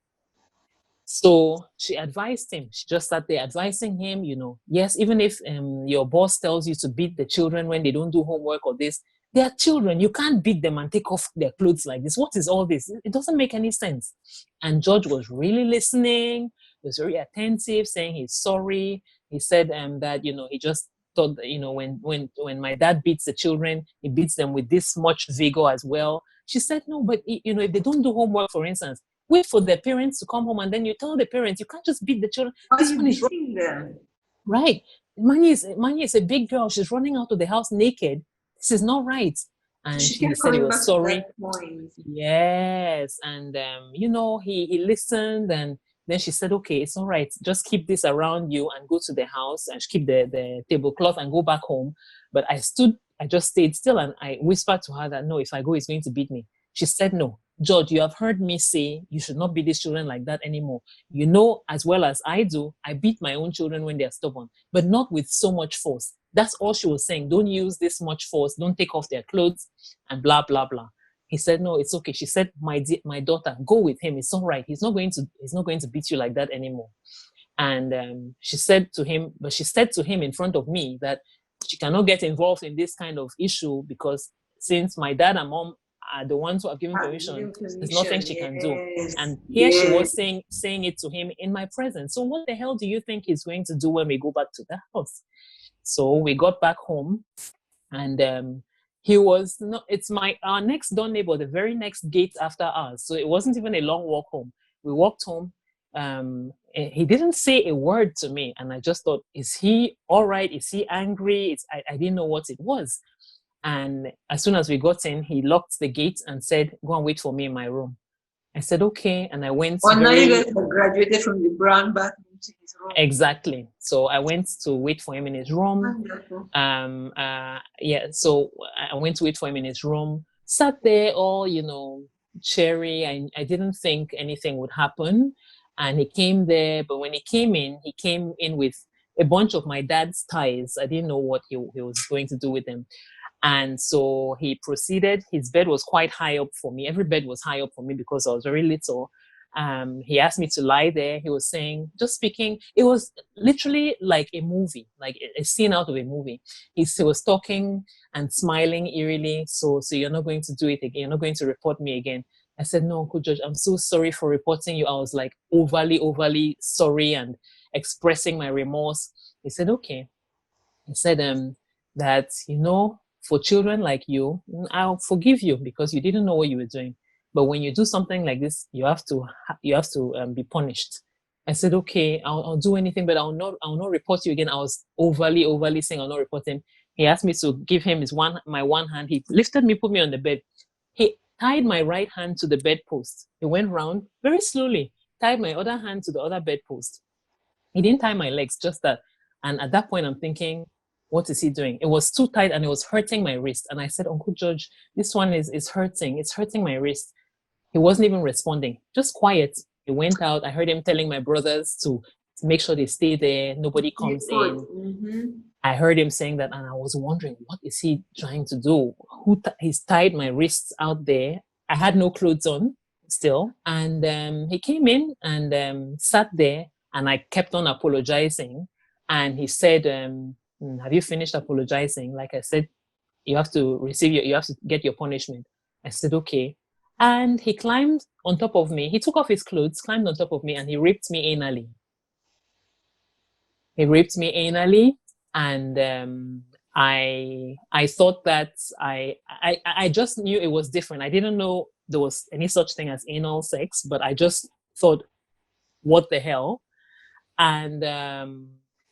So she advised him. She just sat there advising him, yes, even if your boss tells you to beat the children when they don't do homework or this, they are children. You can't beat them and take off their clothes like this. What is all this? It doesn't make any sense. And George was really listening, was very attentive, saying he's sorry. He said that, he just thought that, when my dad beats the children, he beats them with this much vigor as well. She said, no, but, if they don't do homework, for instance, wait for their parents to come home and then you tell the parents, you can't just beat the children. Why are This you one is wrong. beating them? Right. Manyi is a big girl. She's running out of the house naked. This is not right. And She he kept said he coming was back to sorry. that point. Yes. And, he listened and then she said, okay, it's all right. Just keep this around you and go to the house and keep the tablecloth and go back home. But I just stayed still and I whispered to her that, no, if I go, he's going to beat me. She said, no, George, you have heard me say you should not beat these children like that anymore. You know, as well as I do, I beat my own children when they're stubborn, but not with so much force. That's all she was saying. Don't use this much force. Don't take off their clothes and blah, blah, blah. He said, no, it's okay. She said, my daughter, go with him. It's all right. He's not going to beat you like that anymore. And she said to him in front of me that she cannot get involved in this kind of issue because since my dad and mom are the ones who have given permission, there's nothing she can do. Yes, And here she yes. was saying it to him in my presence. So what the hell do you think he's going to do when we go back to the house? So we got back home and he was not, it's our next door neighbor, the very next gate after ours. So it wasn't even a long walk home. We walked home. He didn't say a word to me. And I just thought, is he all right? Is he angry? I didn't know what it was. And as soon as we got in, he locked the gate and said, go and wait for me in my room. I said, okay. And I went Well, now you guys have graduated from the brown bathroom to his room. Exactly. So I went to wait for him in his room. Wonderful. So I went to wait for him in his room, sat there all, cheery. I didn't think anything would happen. And he came there, but when he came in with a bunch of my dad's ties. I didn't know what he was going to do with them. And so he proceeded. His bed was quite high up for me. Every bed was high up for me because I was very little. He asked me to lie there. He was saying, just speaking, it was literally like a movie, like a scene out of a movie. He was talking and smiling eerily. So you're not going to do it again. You're not going to report me again. I said, no, Uncle George, I'm so sorry for reporting you. I was like overly sorry and expressing my remorse. He said, okay. He said that, for children like you, I'll forgive you because you didn't know what you were doing. But when you do something like this, you have to be punished. I said, okay, I'll do anything, but I'll not report you again. I was overly saying I'll not report him. He asked me to give him my one hand. He lifted me, put me on the bed. He tied my right hand to the bedpost. He went round very slowly, tied my other hand to the other bedpost. He didn't tie my legs, just that. And at that point, I'm thinking, what is he doing? It was too tight and it was hurting my wrist. And I said, Uncle George, this one is hurting. It's hurting my wrist. He wasn't even responding, just quiet. He went out. I heard him telling my brothers to make sure they stay there. Nobody comes in. Mm-hmm. I heard him saying that, and I was wondering, what is he trying to do? He's tied my wrists out there. I had no clothes on still. And he came in and sat there, and I kept on apologizing. And he said, have you finished apologizing? Like I said, you have to get your punishment. I said, okay. And he climbed on top of me. He took off his clothes, climbed on top of me, and he raped me anally. And I thought that I just knew it was different. I didn't know there was any such thing as anal sex, but I just thought what the hell? And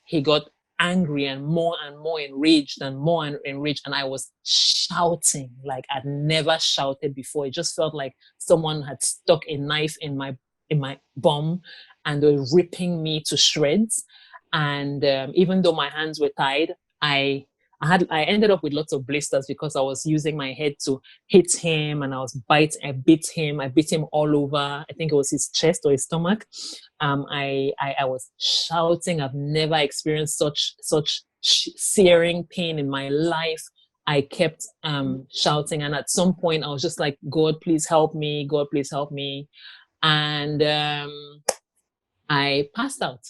he got angry and more enraged and and I was shouting like I'd never shouted before. It just felt like someone had stuck a knife in my bum and they were ripping me to shreds. And even though my hands were tied, I ended up with lots of blisters because I was using my head to hit him, and I bit him all over. I think it was his chest or his stomach. I was shouting. I've never experienced such searing pain in my life. I kept shouting, and at some point I was just like, God, please help me. God, please help me. And I passed out.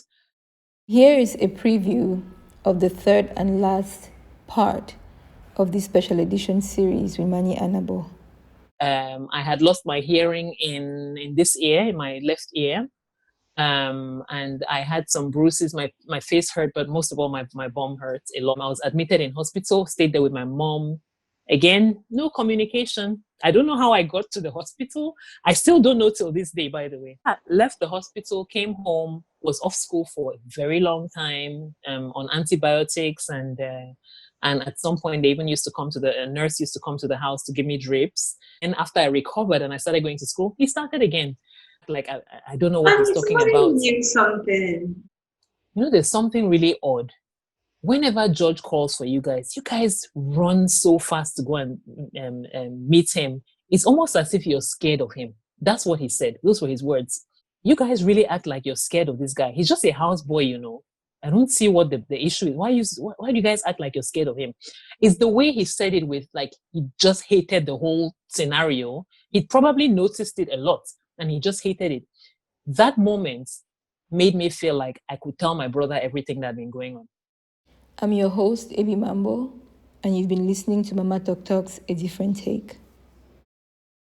Here is a preview of the third and last part of this special edition series with Manyi Anabor. I had lost my hearing in this ear, in my left ear. And I had some bruises. My face hurt, but most of all, my bum hurt a lot. I was admitted in hospital, stayed there with my mom. Again, no communication. I don't know how I got to the hospital. I still don't know till this day, by the way. I left the hospital, came home, was off school for a very long time, on antibiotics, and at some point they even used to come to a nurse used to come to the house to give me drips. And after I recovered and I started going to school, he started again. Like I don't know what he's talking about. Knew something. There's something really odd. Whenever George calls for you guys run so fast to go and meet him. It's almost as if you're scared of him. That's what he said. Those were his words. You guys really act like you're scared of this guy. He's just a houseboy, I don't see what the issue is. Why do you guys act like you're scared of him? It's the way he said it with like he just hated the whole scenario. He probably noticed it a lot and he just hated it. That moment made me feel like I could tell my brother everything that had been going on. I'm your host, Abi Mambo, and you've been listening to MamaTokTok's A Different Take.